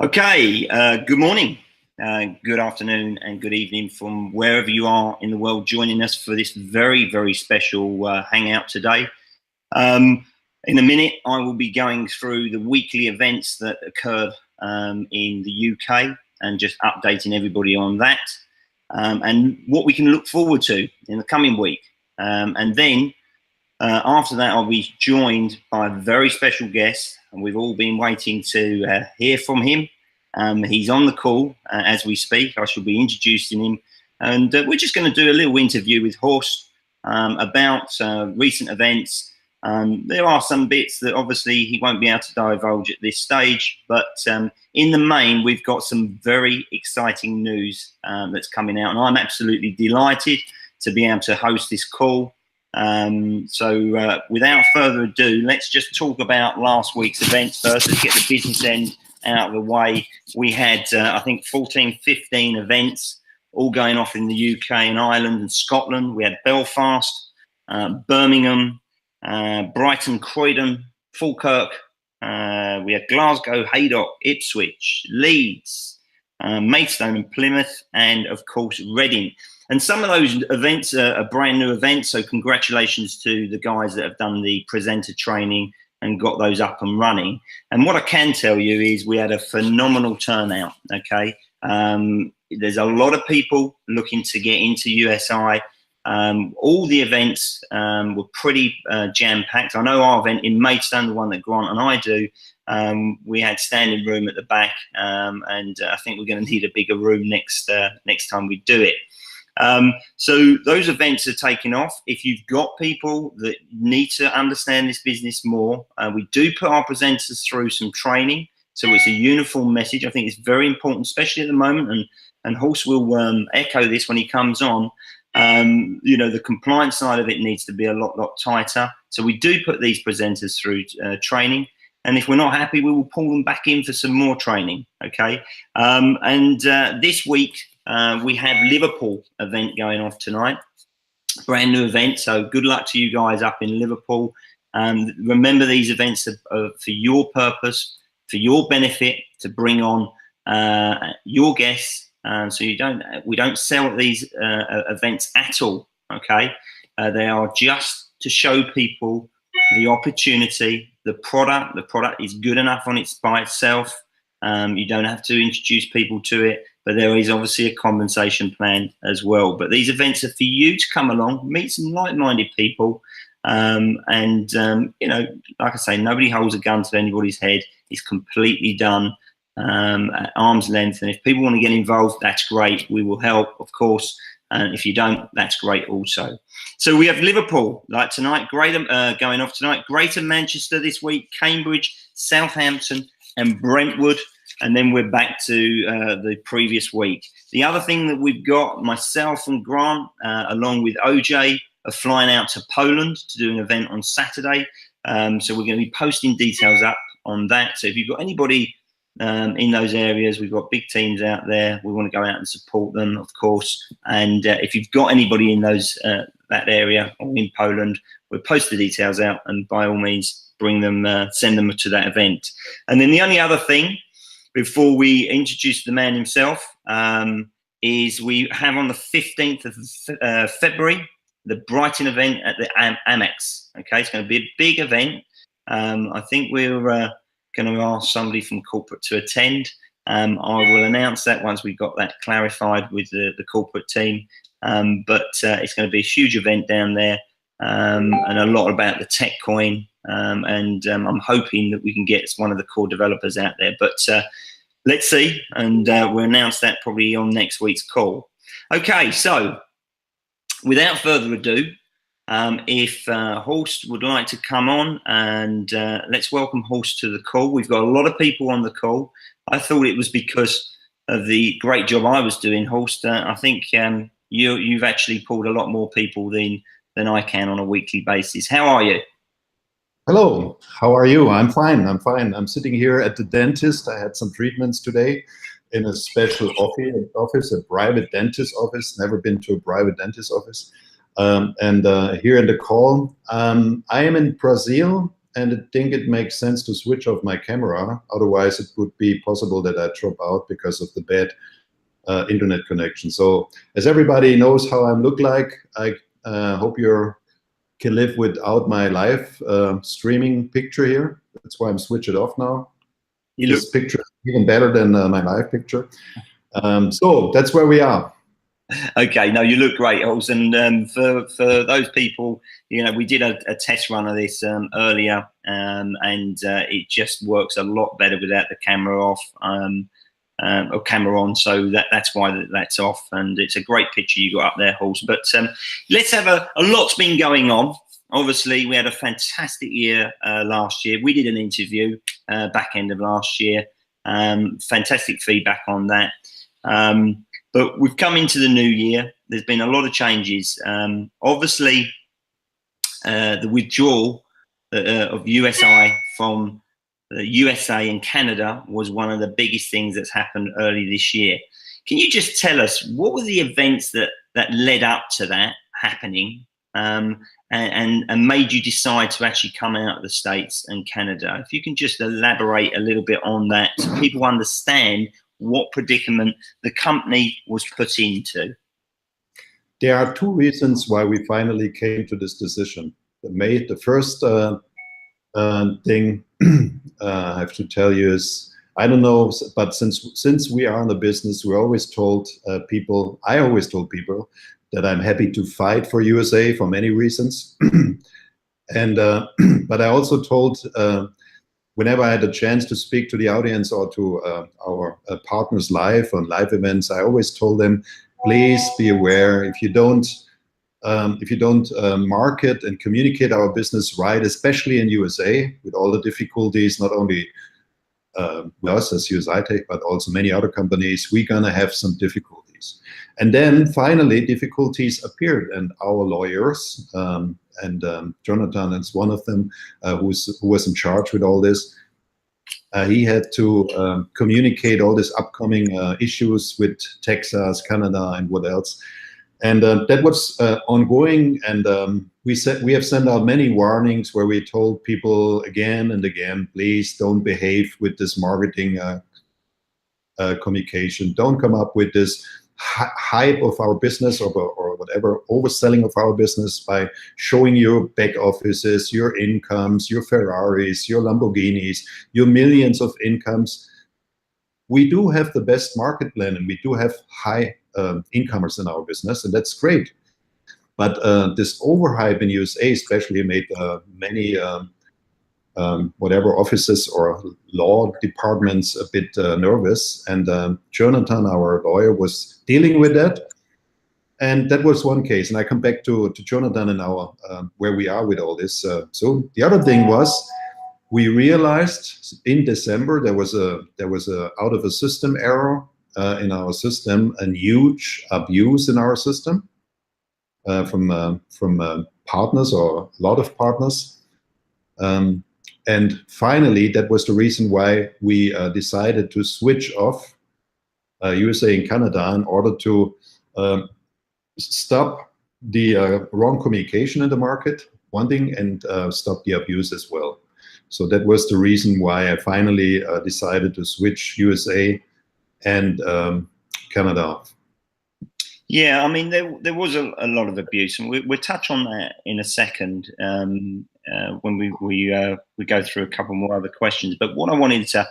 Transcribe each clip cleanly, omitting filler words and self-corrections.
Okay, good morning, good afternoon, and good evening from wherever you are in the world joining us for this very, very special hangout today. In a minute, I will be going through the weekly events that occurred in the UK and just updating everybody on that and what we can look forward to in the coming week. And then after that, I'll be joined by a very special guest, and we've all been waiting to hear from him. He's on the call as we speak. I shall be introducing him, and we're just going to do a little interview with Horst about recent events. There are some bits that obviously he won't be able to divulge at this stage, but in the main, we've got some very exciting news that's coming out, and I'm absolutely delighted to be able to host this call. So without further ado, let's just talk about last week's events first. Let's get the business end out of the way. We had, I think, 14, 15 events all going off in the UK and Ireland and Scotland. We had Belfast, Birmingham, Brighton, Croydon, Falkirk. We had Glasgow, Haydock, Ipswich, Leeds, Maidstone and Plymouth, and of course Reading. And some of those events are brand new events, so congratulations to the guys that have done the presenter training and got those up and running. And what I can tell you is we had a phenomenal turnout, okay? There's a lot of people looking to get into USI. All the events were pretty jam-packed. I know our event in Maidstone, the one that Grant and I do, we had standing room at the back, and I think we're going to need a bigger room next time we do it. So those events are taking off. If you've got people that need to understand this business more, we do put our presenters through some training. So it's a uniform message. I think it's very important, especially at the moment. And Horst will echo this when he comes on. You know, the compliance side of it needs to be a lot tighter. So we do put these presenters through training. And if we're not happy, we will pull them back in for some more training. Okay. This week, we have Liverpool event going off tonight, brand new event. So good luck to you guys up in Liverpool. Remember, these events are for your purpose, for your benefit, to bring on your guests. So we don't sell these events at all. Okay, they are just to show people the opportunity, the product. The product is good enough by itself. You don't have to introduce people to it. But there is obviously a compensation plan as well. But these events are for you to come along, meet some like-minded people. You know, like I say, nobody holds a gun to anybody's head. It's completely done at arm's length. And if people want to get involved, that's great. We will help, of course. And if you don't, that's great also. So we have Liverpool, like tonight, going off tonight. Greater Manchester this week, Cambridge, Southampton, and Brentwood. And then we're back to the previous week. The other thing that we've got, myself and Grant, along with OJ, are flying out to Poland to do an event on Saturday. So we're going to be posting details up on that. So if you've got anybody in those areas, we've got big teams out there. We want to go out and support them, of course. And if you've got anybody in those that area or in Poland, we'll post the details out, and by all means, bring them, send them to that event. And then the only other thing, before we introduce the man himself, is we have on the 15th of February, the Brighton event at the Amex. Okay, it's going to be a big event. I think we're going to ask somebody from corporate to attend. I will announce that once we've got that clarified with the corporate team. But it's going to be a huge event down there, and a lot about the tech coin. I'm hoping that we can get one of the core developers out there, but let's see, and we'll announce that probably on next week's call. Okay, so without further ado, if Horst would like to come on, and let's welcome Horst to the call. We've got a lot of people on the call. I thought it was because of the great job I was doing, Horst. I think you've actually pulled a lot more people than I can on a weekly basis. How are you? Hello, how are you? I'm fine, I'm fine. I'm sitting here at the dentist. I had some treatments today in a special office, a private dentist office. Never been to a private dentist office. Here in the call, I am in Brazil, and I think it makes sense to switch off my camera. Otherwise, it would be possible that I drop out because of the bad internet connection. So as everybody knows how I look like, I hope you can live without my live streaming picture here. That's why I'm switching it off now. This picture is even better than my live picture. So that's where we are. Okay, no, you look great, Hulse. And for those people, you know, we did a test run of this earlier, and it just works a lot better without the camera off or camera on. So that's why that's off. And it's a great picture you got up there, Hulse. But let's have a lot's been going on. Obviously, we had a fantastic year last year. We did an interview back end of last year. Fantastic feedback on that. But we've come into the new year. There's been a lot of changes. Obviously, the withdrawal of USI from the USA and Canada was one of the biggest things that's happened early this year. Can you just tell us what were the events that led up to that happening and made you decide to actually come out of the States and Canada? If you can just elaborate a little bit on that so people understand what predicament the company was put into. There are two reasons why we finally came to this decision. The first thing I have to tell you is, I don't know, but since we are in the business, we always told people, I always told people that I'm happy to fight for USA for many reasons. And but I also told whenever I had a chance to speak to the audience or to our partners live on live events, I always told them, please be aware, if you don't market and communicate our business right, especially in USA, with all the difficulties, not only us as usi-tech, but also many other companies, we're gonna have some difficulties. And then finally, difficulties appeared, and our lawyers, and Jonathan is one of them, who was in charge with all this. He had to communicate all these upcoming issues with Texas, Canada, and what else. And that was ongoing. And we have sent out many warnings where we told people again and again, please don't behave with this marketing communication. Don't come up with this hype of our business or whatever, overselling of our business by showing your back offices, your incomes, your Ferraris, your Lamborghinis, your millions of incomes. We do have the best market plan and we do have high incomers in our business, and that's great. But this overhype in USA especially made many whatever offices or law departments a bit nervous, and Jonathan, our lawyer, was dealing with that, and that was one case. And I come back to Jonathan and our where we are with all this. So the other thing was, we realized in December there was a out of a system error in our system, a huge abuse in our system from partners, or a lot of partners. And finally, that was the reason why we decided to switch off USA and Canada in order to stop the wrong communication in the market, one thing, and stop the abuse as well. So that was the reason why I finally decided to switch USA and Canada off. Yeah, I mean, there was a lot of abuse, and we'll touch on that in a second when we go through a couple more other questions. But what I wanted to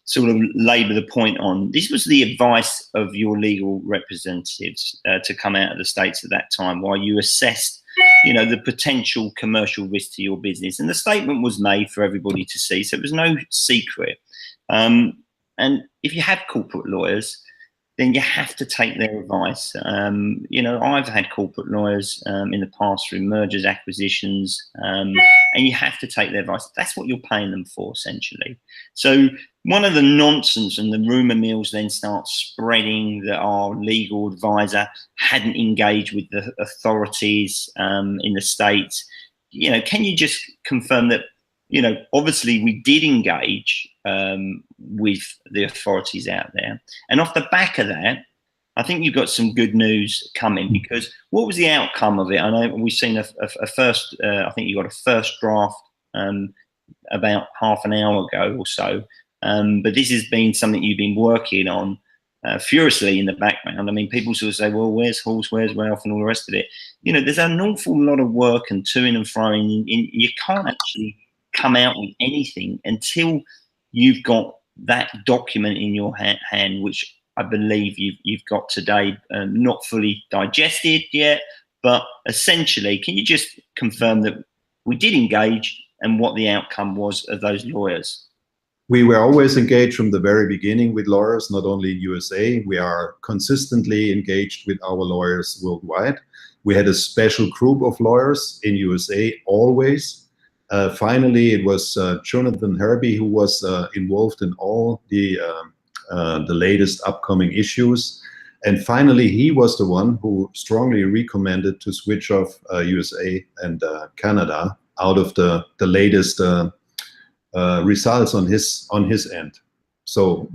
sort of labour the point on, this was the advice of your legal representatives to come out of the States at that time, while you assessed, you know, the potential commercial risk to your business. And the statement was made for everybody to see, so it was no secret. And if you have corporate lawyers, then you have to take their advice. You know, I've had corporate lawyers in the past through mergers, acquisitions, and you have to take their advice. That's what you're paying them for, essentially. So one of the nonsense and the rumor mills then start spreading that our legal advisor hadn't engaged with the authorities in the States. You know, can you just confirm that, you know, obviously we did engage with the authorities out there. And off the back of that, I think you've got some good news coming, because what was the outcome of it? I know we've seen a first, I think you got a first draft about half an hour ago or so. But this has been something you've been working on furiously in the background. I mean, people sort of say, well, where's Horst, where's Ralph, and all the rest of it. You know, there's an awful lot of work and toing and froing. You can't actually come out with anything until you've got that document in your hand, which I believe you've got today, not fully digested yet, but essentially, can you just confirm that we did engage and what the outcome was of those lawyers? We were always engaged from the very beginning with lawyers, not only in USA. We are consistently engaged with our lawyers worldwide. We had a special group of lawyers in USA always. Finally, it was Jonathan Herby who was involved in all the latest upcoming issues. And finally, he was the one who strongly recommended to switch off USA and Canada out of the latest results on his end. So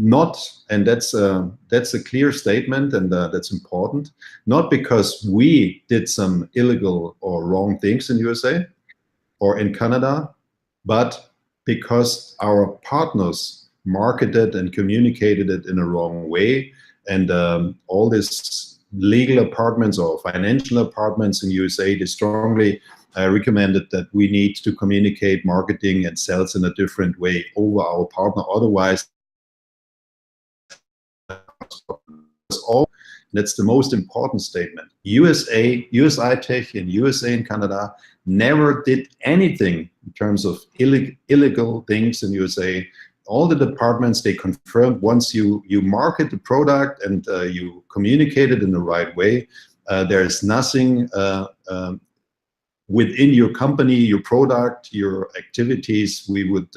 and that's a clear statement, and that's important, not because we did some illegal or wrong things in USA or in Canada, but because our partners marketed and communicated it in a wrong way. And all these legal apartments or financial apartments in USA, they strongly recommended that we need to communicate marketing and sales in a different way over our partner. Otherwise, that's the most important statement. usi-tech in USA and Canada never did anything in terms of illegal things in USA. All the departments, they confirmed once you market the product and you communicate it in the right way, there is nothing within your company, your product, your activities, we would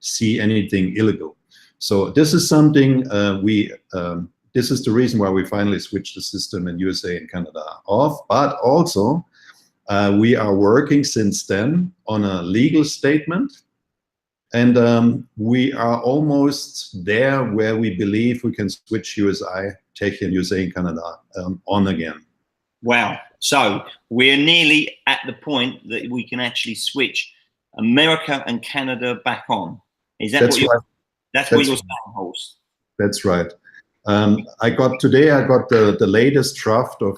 see anything illegal. So this is something this is the reason why we finally switched the system in USA and Canada off. But also, we are working since then on a legal statement. And we are almost there where we believe we can switch usi-tech in USA and Canada on again. Wow. So we're nearly at the point that we can actually switch America and Canada back on. Is that That's what you're, right. that's what you're saying, Horst? That's right. I got the latest draft of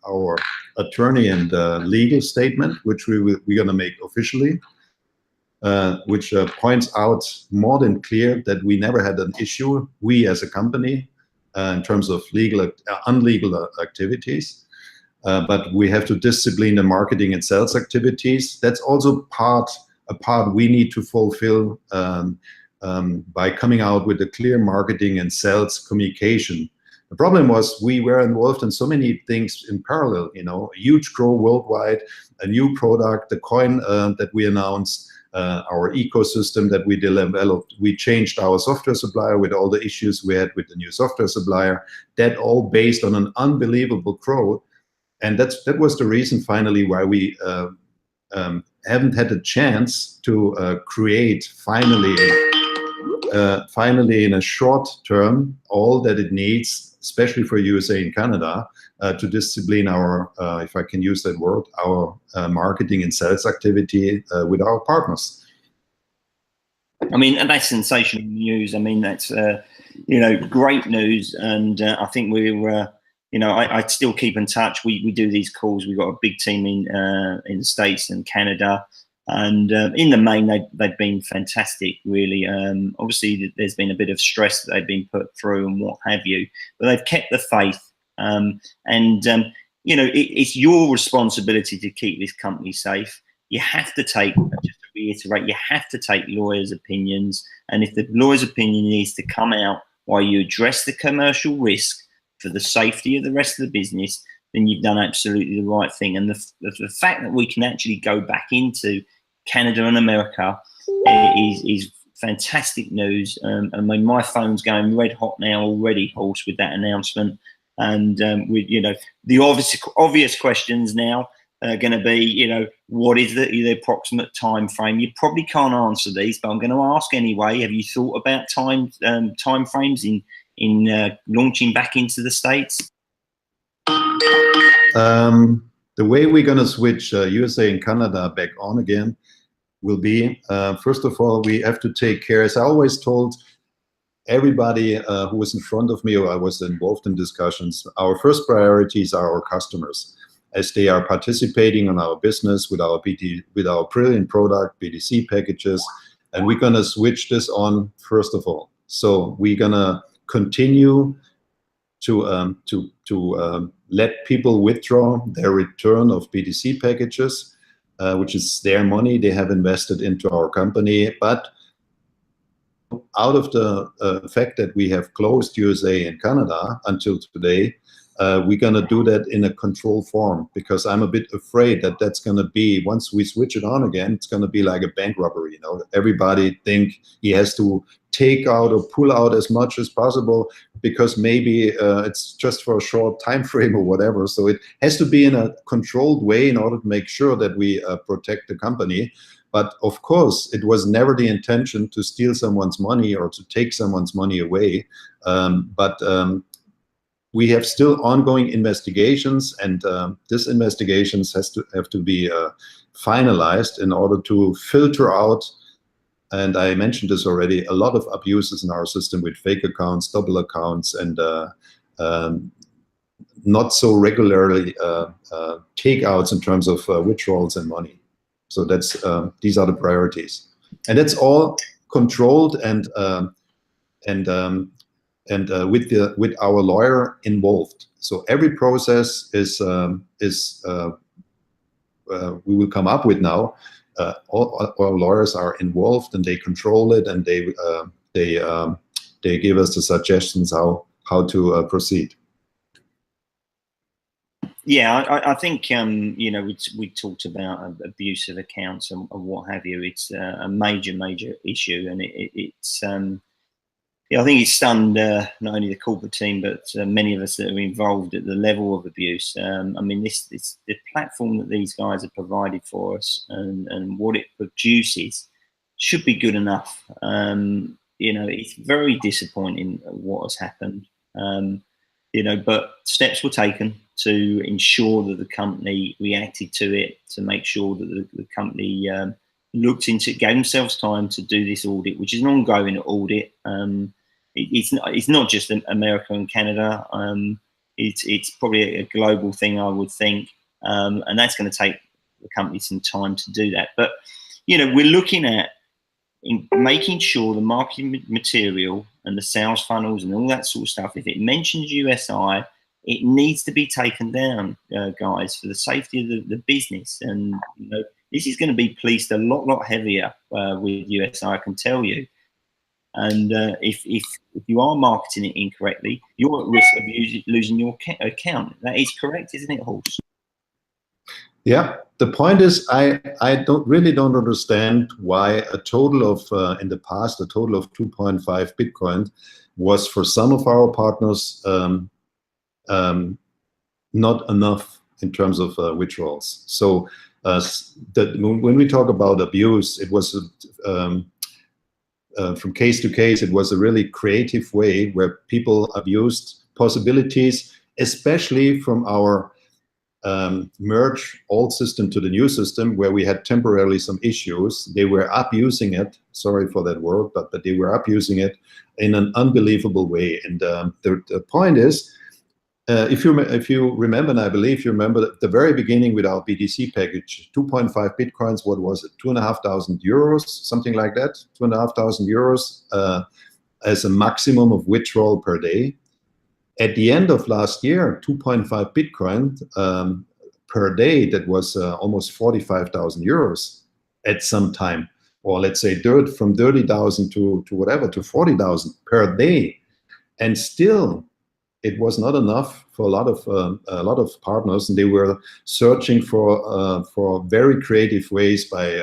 our attorney and legal statement, which we're going to make officially. Which points out more than clear that we never had an issue, we as a company, in terms of unlegal activities. But we have to discipline the marketing and sales activities. That's also a part we need to fulfill by coming out with a clear marketing and sales communication. The problem was we were involved in so many things in parallel, you know, a huge growth worldwide, a new product, the coin that we announced, our ecosystem that we developed. We changed our software supplier with all the issues we had with the new software supplier. That all based on an unbelievable growth. And that was the reason finally why we haven't had a chance to create finally in a short term all that it needs, especially for USA and Canada, to discipline our, if I can use that word, our marketing and sales activity with our partners. I mean, and that's sensational news. I mean, that's you know, great news, and I think we're you know, I still keep in touch. We do these calls. We've got a big team in the States and Canada, and in the main they've been fantastic, really. Obviously, there's been a bit of stress that they've been put through and what have you, but they've kept the faith. You know, it's your responsibility to keep this company safe. You have to take, just to reiterate, you have to take lawyers' opinions, and if the lawyer's opinion needs to come out while you address the commercial risk for the safety of the rest of the business, then you've done absolutely the right thing. And the fact that we can actually go back into Canada and America is fantastic news. I mean, my phone's going red hot now already, Horst, with that announcement. And with, you know, the obvious questions now are going to be, you know, what is the approximate time frame? You probably can't answer these, but I'm going to ask anyway. Have you thought about time frames in launching back into the States? The way we're going to switch USA and Canada back on again will be, first of all, we have to take care, as I always told everybody who was in front of me or I was involved in discussions, our first priorities are our customers, as they are participating in our business with our brilliant product, BTC packages, and we're gonna switch this on first of all. So we're gonna continue to let people withdraw their return of BTC packages, which is their money they have invested into our company. But out of the fact that we have closed USA and Canada until today, we're going to do that in a controlled form, because I'm a bit afraid that that's going to be, once we switch it on again, it's going to be like a bank robbery. You know, everybody think he has to take out or pull out as much as possible, because maybe it's just for a short time frame or whatever. So it has to be in a controlled way in order to make sure that we protect the company. But of course, it was never the intention to steal someone's money or to take someone's money away. We have still ongoing investigations, and this investigations have to be finalized in order to filter out, and I mentioned this already, a lot of abuses in our system with fake accounts, double accounts, and not so regularly takeouts in terms of withdrawals and money. So that's these are the priorities, and that's all controlled and with our lawyer involved. So every process is we will come up with now. All our lawyers are involved, and they control it, and they give us the suggestions how to proceed. Yeah, I think you know, we talked about abuse of accounts and what have you. It's a major issue, and it's yeah, I think it's stunned not only the corporate team, but many of us that are involved at the level of abuse. I mean, the platform that these guys have provided for us and what it produces should be good enough. You know, it's very disappointing what has happened. You know, but steps were taken to ensure that the company reacted to it, to make sure that the company looked into it, gave themselves time to do this audit, which is an ongoing audit. It's not just America and Canada. It's probably a global thing, I would think, and that's going to take the company some time to do that. But you know, we're looking at making sure the marketing material and the sales funnels and all that sort of stuff, if it mentions USI, it needs to be taken down, guys, for the safety of the business. And you know, this is going to be policed a lot heavier with USI, I can tell you. And if you are marketing it incorrectly, you're at risk of losing your account. That is correct, isn't it, Horst? Yeah, the point is, I really don't understand why a total of in the past, a total of 2.5 Bitcoin was for some of our partners not enough in terms of withdrawals. So when we talk about abuse, it was from case to case. It was a really creative way where people abused possibilities, especially from our merge old system to the new system, where we had temporarily some issues. They were abusing it, sorry for that word, but they were abusing it in an unbelievable way. And the point is, if you remember, and I believe you remember, at the very beginning with our BTC package, 2.5 Bitcoins, what was it, 2,500 euros, something like that, 2,500 euros as a maximum of withdrawal per day. At the end of last year, 2.5 Bitcoin per day, that was almost 45,000 euros at some time, or let's say from 30,000 to whatever, to 40,000 per day. And still, it was not enough for a lot of partners, and they were searching for very creative ways by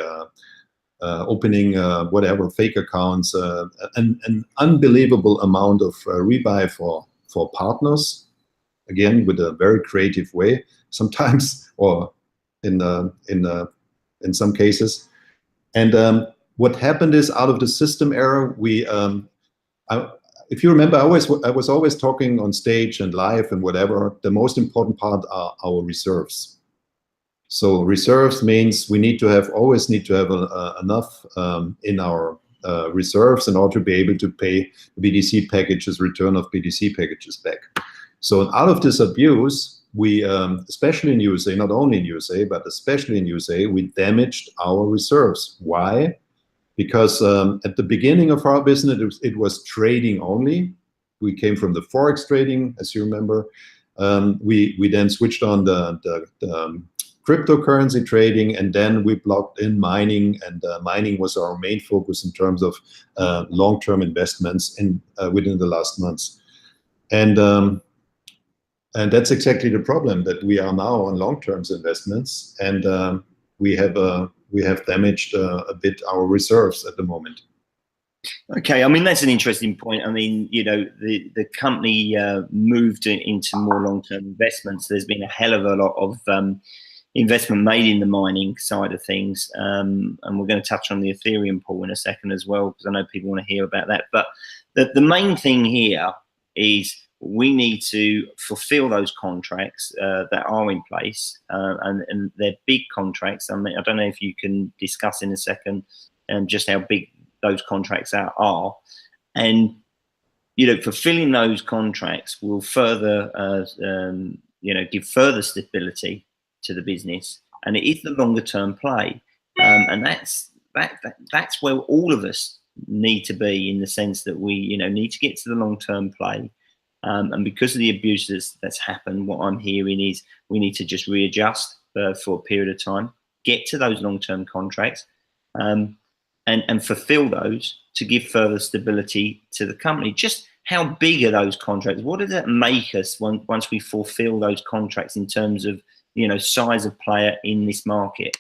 opening whatever fake accounts, an unbelievable amount of rebuy for partners, again with a very creative way sometimes, or in some cases. And what happened is, out of the system error, if you remember, I was always talking on stage and live and whatever, the most important part are our reserves. So reserves means we always need to have enough in our reserves in order to be able to pay BDC packages, return of BDC packages back. So out of this abuse, we, especially in USA, not only in USA, but especially in USA, we damaged our reserves. Why? Because at the beginning of our business, it was trading only. We came from the Forex trading, as you remember. We then switched on the cryptocurrency trading, and then we blocked in mining, and mining was our main focus in terms of long-term investments within the last months. And that's exactly the problem, that we are now on long-term investments, and we have damaged a bit our reserves at the moment. Okay, I mean, that's an interesting point. I mean, you know, the company moved into more long-term investments. There's been a hell of a lot of investment made in the mining side of things, and we're going to touch on the Ethereum pool in a second as well, because I know people want to hear about that. But the main thing here is we need to fulfill those contracts that are in place, and they're big contracts. I mean, I don't know if you can discuss in a second just how big those contracts are, and you know, fulfilling those contracts will further you know, give further stability to the business, and it is the longer term play, and that's where all of us need to be, in the sense that we, you know, need to get to the long term play, and because of the abuses that's happened, what I'm hearing is we need to just readjust for a period of time, get to those long term contracts, and fulfill those to give further stability to the company. Just how big are those contracts? What does that make us once we fulfill those contracts in terms of, you know, size of player in this market?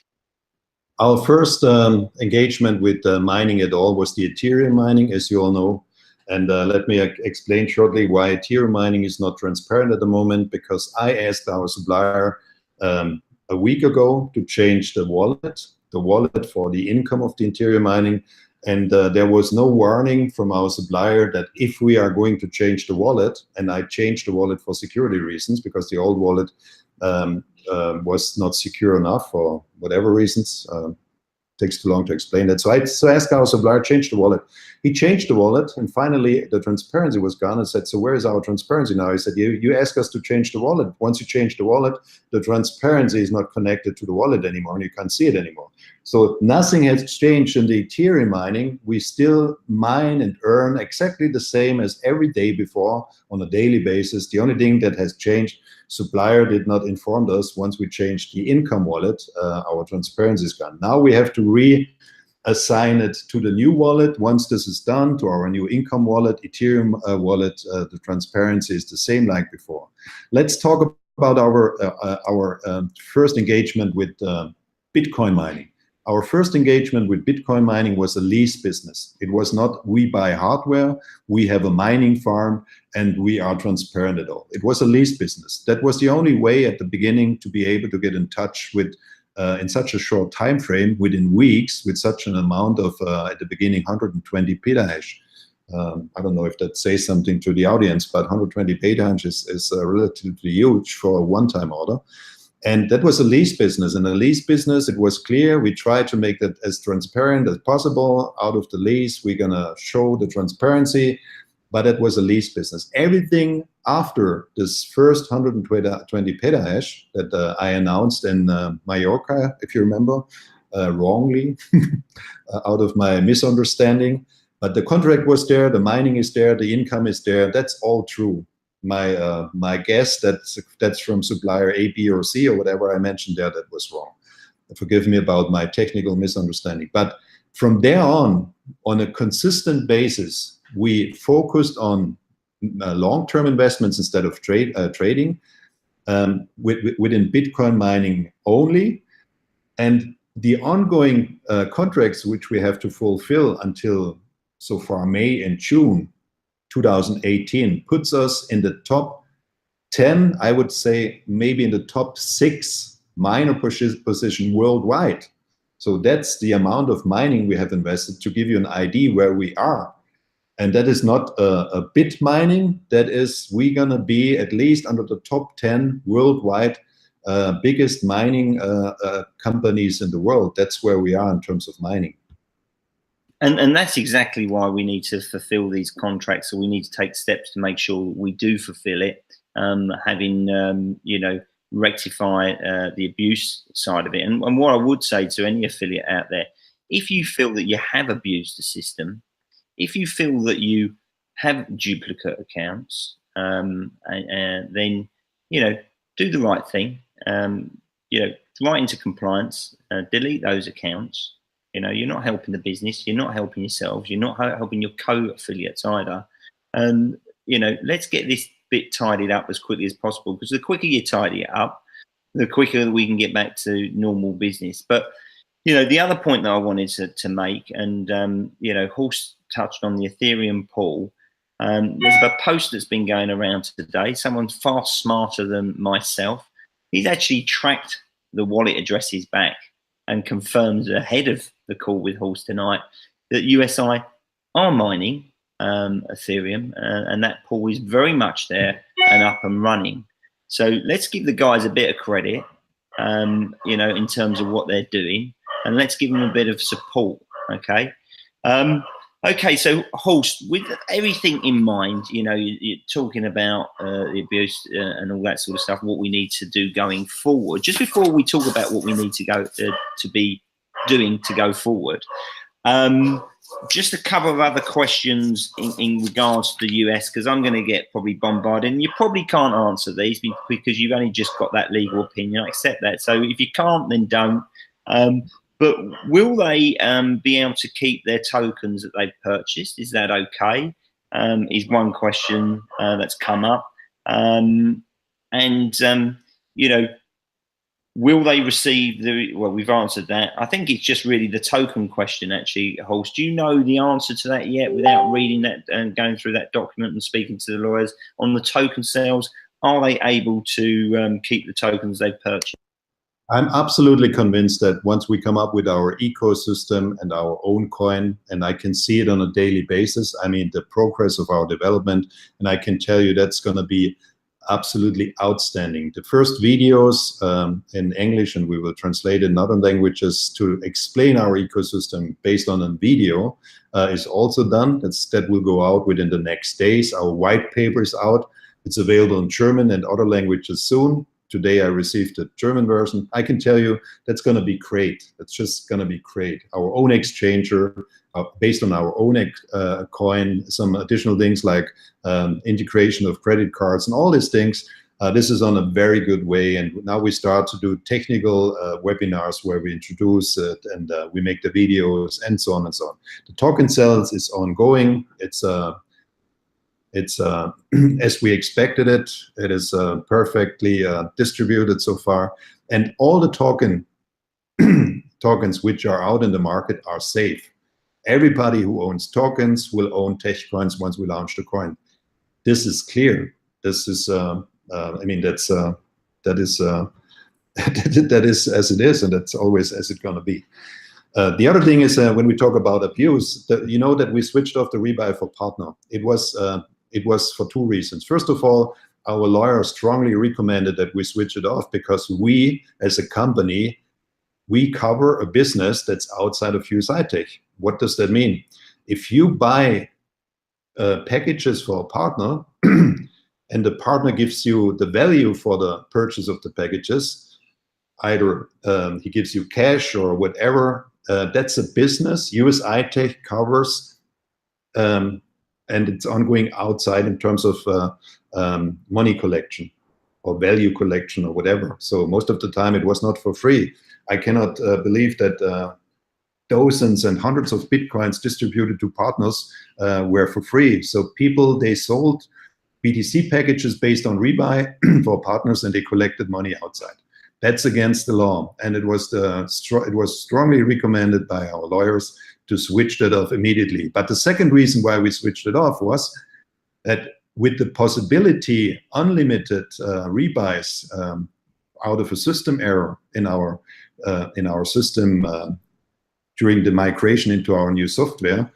Our first engagement with mining at all was the Ethereum mining, as you all know. And let me explain shortly why Ethereum mining is not transparent at the moment, because I asked our supplier a week ago to change the wallet for the income of the Ethereum mining. And there was no warning from our supplier that if we are going to change the wallet, and I changed the wallet for security reasons, because the old wallet was not secure enough for whatever reasons. Takes too long to explain that. So I asked our supplier, change the wallet. He changed the wallet, and finally the transparency was gone. I said, so where is our transparency now? He said, you asked us to change the wallet. Once you change the wallet, the transparency is not connected to the wallet anymore, and you can't see it anymore. So nothing has changed in the Ethereum mining. We still mine and earn exactly the same as every day before on a daily basis. The only thing that has changed, supplier did not inform us once we changed the income wallet, our transparency is gone. Now we have to reassign it to the new wallet. Once this is done, to our new income wallet, Ethereum wallet, the transparency is the same like before. Let's talk about our first engagement with Bitcoin mining. Our first engagement with Bitcoin mining was a lease business. It was not we buy hardware, we have a mining farm, and we are transparent at all. It was a lease business. That was the only way at the beginning to be able to get in touch with, in such a short time frame, within weeks, with such an amount of, at the beginning, 120 petahash. I don't know if that says something to the audience, but 120 petahash is relatively huge for a one-time order. And that was a lease business. In a lease business, it was clear. We tried to make that as transparent as possible. Out of the lease, we're going to show the transparency, but it was a lease business. Everything after this first 120 petahash that I announced in Mallorca, if you remember, wrongly, out of my misunderstanding. But the contract was there, the mining is there, the income is there. That's all true. My guess that's from supplier A, B, or C, or whatever I mentioned there, that was wrong. Forgive me about my technical misunderstanding. But from there on a consistent basis, we focused on long-term investments instead of trading within Bitcoin mining only. And the ongoing contracts which we have to fulfill until so far May and June 2018 puts us in the top 10, I would say maybe in the top 6 miner position worldwide. So that's the amount of mining we have invested, to give you an idea where we are. And that is not a bit mining, that is, we're gonna be at least under the top 10 worldwide biggest mining companies in the world. That's where we are in terms of mining. And that's exactly why we need to fulfill these contracts. So we need to take steps to make sure we do fulfill it, having, you know, rectify the abuse side of it. And what I would say to any affiliate out there, if you feel that you have abused the system, if you feel that you have duplicate accounts, then, you know, do the right thing. You know, right into compliance, delete those accounts. You know, you're not helping the business, you're not helping yourselves, you're not helping your co-affiliates either. And, you know, let's get this bit tidied up as quickly as possible, because the quicker you tidy it up, the quicker we can get back to normal business. But, you know, the other point that I wanted to make, and, you know, Horst touched on the Ethereum pool. There's a post that's been going around today. Someone far smarter than myself, he's actually tracked the wallet addresses back and confirms ahead of the call with Horst tonight that USI are mining Ethereum, and that pool is very much there and up and running. So let's give the guys a bit of credit, you know, in terms of what they're doing, and let's give them a bit of support. Okay. Okay, so Horst, with everything in mind, you know, you're talking about the abuse and all that sort of stuff, what we need to do going forward. Just before we talk about what we need to go to be doing to go forward, just a couple of other questions in regards to the US, because I'm going to get probably bombarded, and you probably can't answer these because you've only just got that legal opinion. I accept that. So if you can't, then don't. But will they be able to keep their tokens that they've purchased? Is that okay? Is one question that's come up. You know, will they receive the, well, we've answered that. I think it's just really the token question, actually, Horst. Do you know the answer to that yet without reading that and going through that document and speaking to the lawyers on the token sales? Are they able to keep the tokens they've purchased? I'm absolutely convinced that once we come up with our ecosystem and our own coin, and I can see it on a daily basis, I mean, the progress of our development, and I can tell you that's going to be absolutely outstanding. The first videos in English, and we will translate in other languages to explain our ecosystem based on a video, is also done. That will go out within the next days. Our white paper is out. It's available in German and other languages soon. Today I received the German version. I can tell you that's going to be great. It's just going to be great. Our own exchanger, based on our own coin, some additional things like integration of credit cards and all these things. This is on a very good way. And now we start to do technical webinars where we introduce it and we make the videos and so on and so on. The token sales is ongoing. It's as we expected it. It is perfectly distributed so far, and all the tokens which are out in the market are safe. Everybody who owns tokens will own tech coins once we launch the coin. This is clear. This is, I mean, that is as it is, and that's always as it's gonna be. The other thing is when we talk about abuse, you know that we switched off the rebuy for partner. It was for two reasons. First of all, our lawyer strongly recommended that we switch it off because we, as a company, we cover a business that's outside of usi-tech. What does that mean? If you buy packages for a partner and the partner gives you the value for the purchase of the packages, either he gives you cash or whatever, that's a business usi-tech covers, and it's ongoing outside in terms of money collection or value collection or whatever. So most of the time it was not for free. I cannot believe that dozens and hundreds of Bitcoins distributed to partners were for free. So people, they sold BTC packages based on rebuy for partners and they collected money outside. That's against the law. And it was strongly recommended by our lawyers to switch that off immediately. But the second reason why we switched it off was that with the possibility unlimited rebuys out of a system error in our system during the migration into our new software,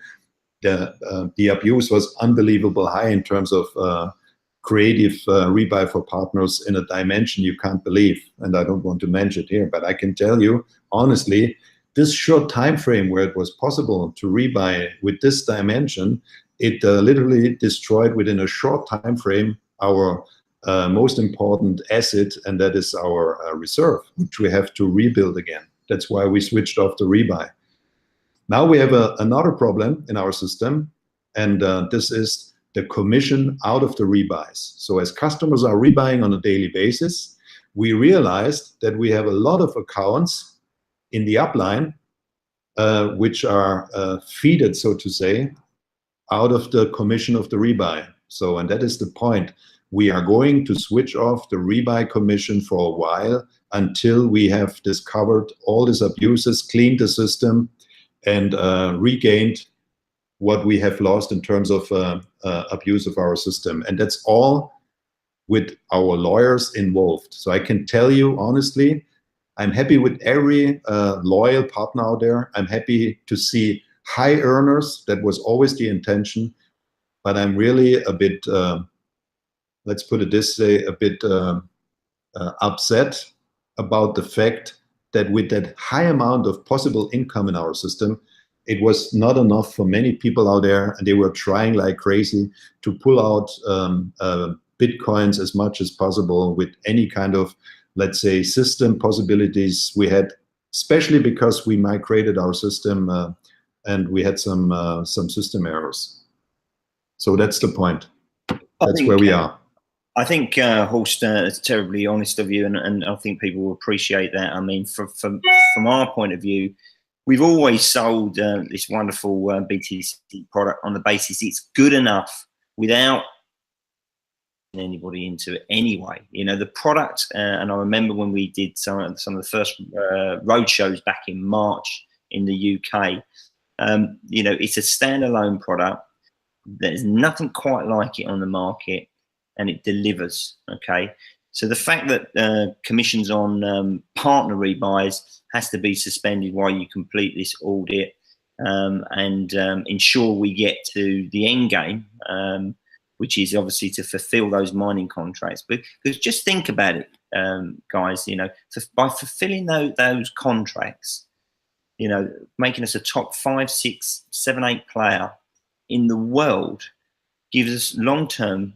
the abuse was unbelievable high in terms of creative rebuy for partners in a dimension you can't believe. And I don't want to mention it here, but I can tell you honestly, this short time frame where it was possible to rebuy with this dimension, it literally destroyed within a short time frame our most important asset, and that is our reserve, which we have to rebuild again. That's why we switched off the rebuy. Now we have another problem in our system, and this is the commission out of the rebuys. So as customers are rebuying on a daily basis, we realized that we have a lot of accounts in the upline which are feeded, so to say, out of the commission of the rebuy. So, and that is the point. We are going to switch off the rebuy commission for a while until we have discovered all these abuses, cleaned the system, and regained what we have lost in terms of abuse of our system. And that's all with our lawyers involved. So I can tell you honestly, I'm happy with every loyal partner out there. I'm happy to see high earners. That was always the intention. But I'm really a bit, let's put it this way, a bit upset about the fact that with that high amount of possible income in our system, it was not enough for many people out there, and they were trying like crazy to pull out Bitcoins as much as possible with any kind of, let's say, system possibilities we had, especially because we migrated our system and we had some system errors. So that's the point. That's where we are. I think Horst, is terribly honest of you, and I think people will appreciate that. I mean, from our point of view, we've always sold this wonderful BTC product on the basis it's good enough without anybody into it anyway. You know, the product, and I remember when we did some of the first road shows back in March in the UK, you know, it's a standalone product. There's nothing quite like it on the market, and it delivers, okay? So the fact that commissions on partner rebuys has to be suspended while you complete this audit and ensure we get to the end game, which is obviously to fulfill those mining contracts. Because just think about it, guys, you know, by fulfilling those contracts, you know, making us a top 5, 6, 7, 8 player in the world gives us long-term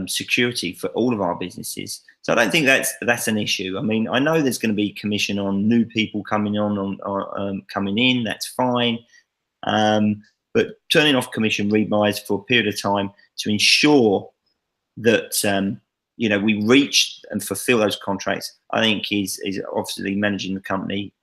security for all of our businesses. So I don't think that's an issue. I mean, I know there's going to be commission on new people coming on coming in. That's fine. But turning off commission rebuys for a period of time to ensure that you know, we reach and fulfill those contracts, I think is obviously managing the company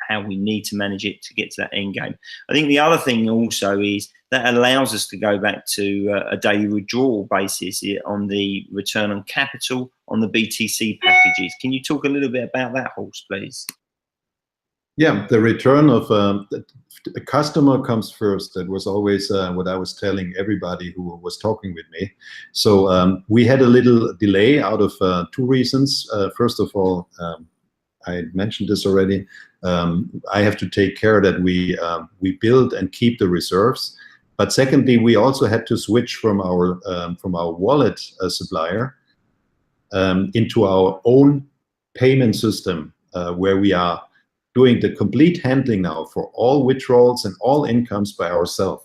how we need to manage it to get to that end game. I think the other thing also is that allows us to go back to a daily withdrawal basis on the return on capital on the BTC packages. Can you talk a little bit about that, Horst, please? Yeah, the return of the customer comes first. That was always what I was telling everybody who was talking with me. So we had a little delay out of 2 reasons. First of all, I mentioned this already. I have to take care that we build and keep the reserves. But secondly, we also had to switch from our wallet supplier into our own payment system, where we are doing the complete handling now for all withdrawals and all incomes by ourselves.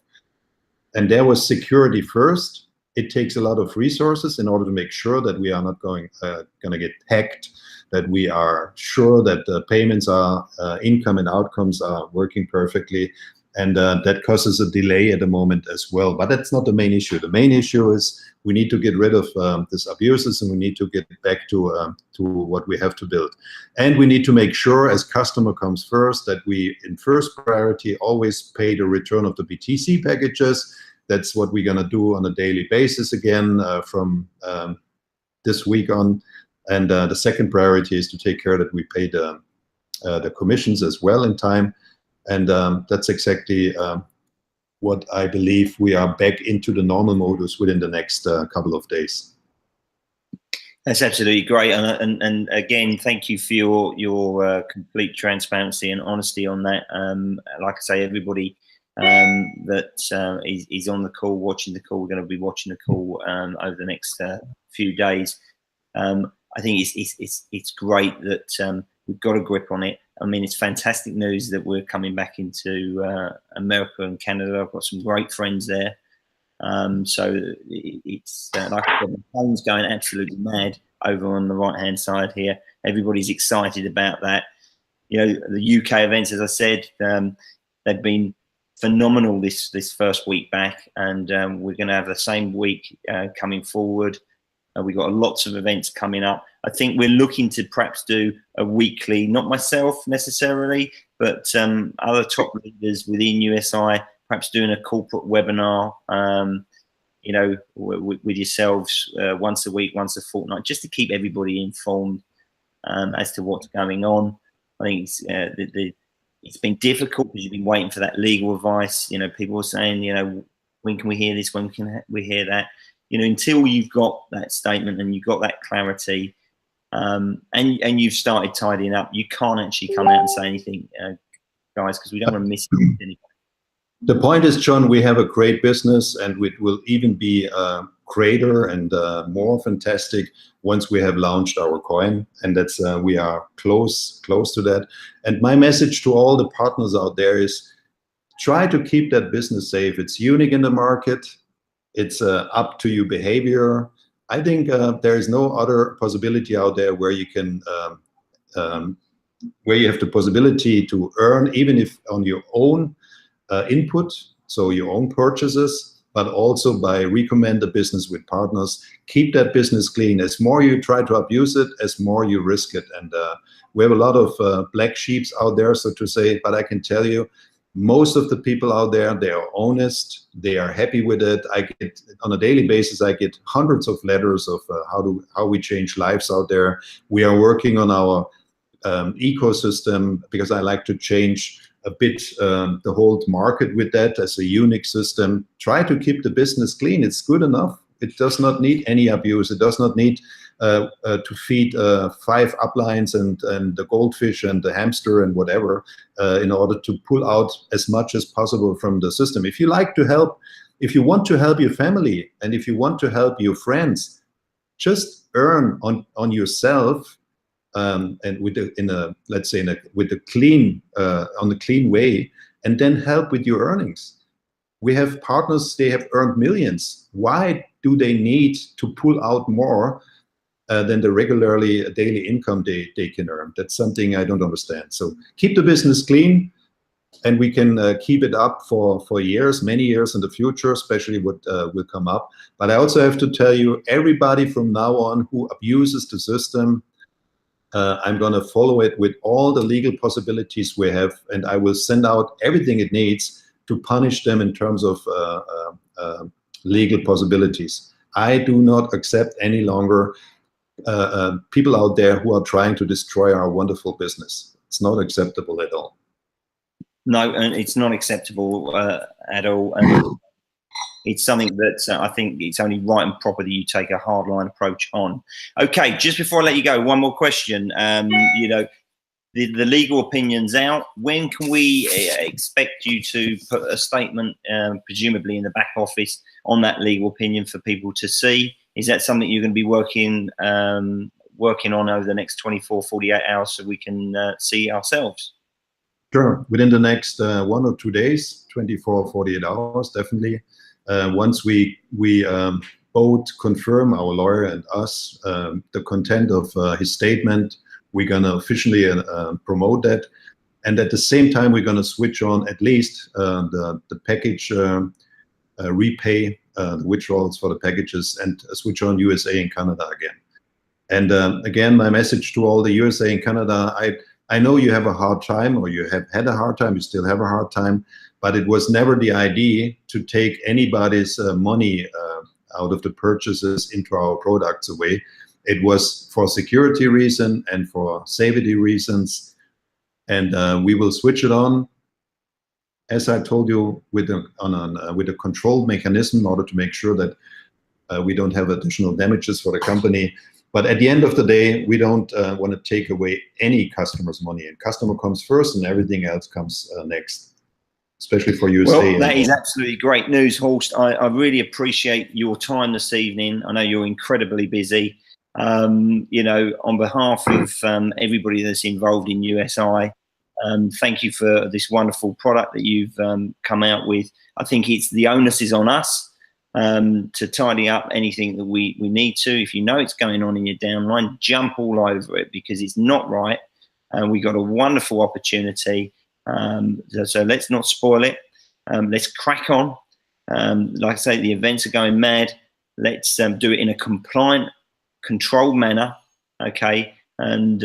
And there was security first. It takes a lot of resources in order to make sure that we are not going to get hacked, that we are sure that the payments are income and outcomes are working perfectly. And that causes a delay at the moment as well. But that's not the main issue. The main issue is we need to get rid of these abuses, and we need to get back to what we have to build. And we need to make sure, as customer comes first, that we, in first priority, always pay the return of the BTC packages. That's what we're going to do on a daily basis again from this week on. And the second priority is to take care that we pay the commissions as well in time. And that's exactly what I believe we are back into the normal modus within the next couple of days. That's absolutely great, and again, thank you for your complete transparency and honesty on that. Like I say, everybody that is on the call, watching the call. We're going to be watching the call over the next few days. I think it's great that we've got a grip on it. I mean, it's fantastic news that we're coming back into America and Canada. I've got some great friends there. So it's like I said, the phone's going absolutely mad over on the right-hand side here. Everybody's excited about that. You know, the UK events, as I said, they've been phenomenal this first week back, and we're going to have the same week coming forward. We've got lots of events coming up. I think we're looking to perhaps do a weekly, not myself necessarily, but other top leaders within USI, perhaps doing a corporate webinar, you know, with yourselves once a week, once a fortnight, just to keep everybody informed as to what's going on. I think it's been difficult because you've been waiting for that legal advice. You know, people are saying, you know, when can we hear this? When can we hear that? You know, until you've got that statement and you've got that clarity, and you've started tidying up, you can't actually come out and say anything, guys, because we don't want to miss anything. The point is, John, we have a great business, and it will even be greater and more fantastic once we have launched our coin, and that's we are close to that. And my message to all the partners out there is try to keep that business safe. It's unique in the market. It's up to your behavior. I think there is no other possibility out there where you can where you have the possibility to earn, even if on your own input, so your own purchases, but also by recommend the business with partners. Keep that business clean. As more you try to abuse it, as more you risk it. And we have a lot of black sheeps out there, so to say, but I can tell you, most of the people out there, they are honest, they are happy with it. I get, on a daily basis, I get hundreds of letters of how we change lives out there. We are working on our ecosystem, because I like to change a bit the whole market with that as a unique system. Try to keep the business clean. It's good enough. It does not need any abuse. It does not need to feed 5 uplines and the goldfish and the hamster and whatever in order to pull out as much as possible from the system. If you like to help, if you want to help your family, and if you want to help your friends, just earn on yourself, and with let's say with a clean on the clean way, and then help with your earnings. We have partners, they have earned millions. Why do they need to pull out more than the regularly daily income they can earn? That's something I don't understand. So keep the business clean, and we can keep it up for years, many years in the future, especially what will come up. But I also have to tell you, everybody from now on who abuses the system, I'm going to follow it with all the legal possibilities we have, and I will send out everything it needs to punish them in terms of legal possibilities. I do not accept any longer people out there who are trying to destroy our wonderful business. It's not acceptable at all. No, and it's not acceptable at all. And it's something that I think it's only right and proper that you take a hardline approach on. Okay, just before I let you go, one more question. You know, the legal opinion's out. When can we expect you to put a statement, presumably in the back office, on that legal opinion for people to see? Is that something you're going to be working on over the next 24, 48 hours so we can see ourselves? Sure. Within the next 1 or 2 days, 24, 48 hours, definitely. Once we both confirm, our lawyer and us, the content of his statement, we're going to officially promote that. And at the same time, we're going to switch on at least the package repay, the withdrawals for the packages, and switch on USA and Canada again. And again, my message to all the USA and Canada, I know you have a hard time, or you have had a hard time, you still have a hard time, but it was never the idea to take anybody's money out of the purchases into our products away. It was for security reason and for safety reasons, and we will switch it on, as I told you, with a control mechanism in order to make sure that we don't have additional damages for the company. But at the end of the day, we don't want to take away any customer's money, and customer comes first and everything else comes next. especially for you. Well, that is absolutely great news, Horst. I really appreciate your time this evening. I know you're incredibly busy. You know, on behalf of everybody that's involved in USI, thank you for this wonderful product that you've come out with. I think the onus is on us to tidy up anything that we need to. If you know it's going on in your downline, jump all over it, because it's not right. And we got a wonderful opportunity. So let's not spoil it. Let's crack on. Like I say, the events are going mad. Let's do it in a compliant, controlled manner, okay? And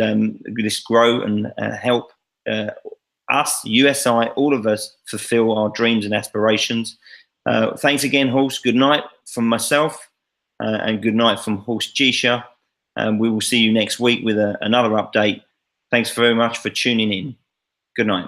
let's grow and help us, USI, all of us, fulfill our dreams and aspirations. Thanks again, Horst. Good night from myself, and good night from Horst Gisha. We will see you next week with another update. Thanks very much for tuning in. Good night.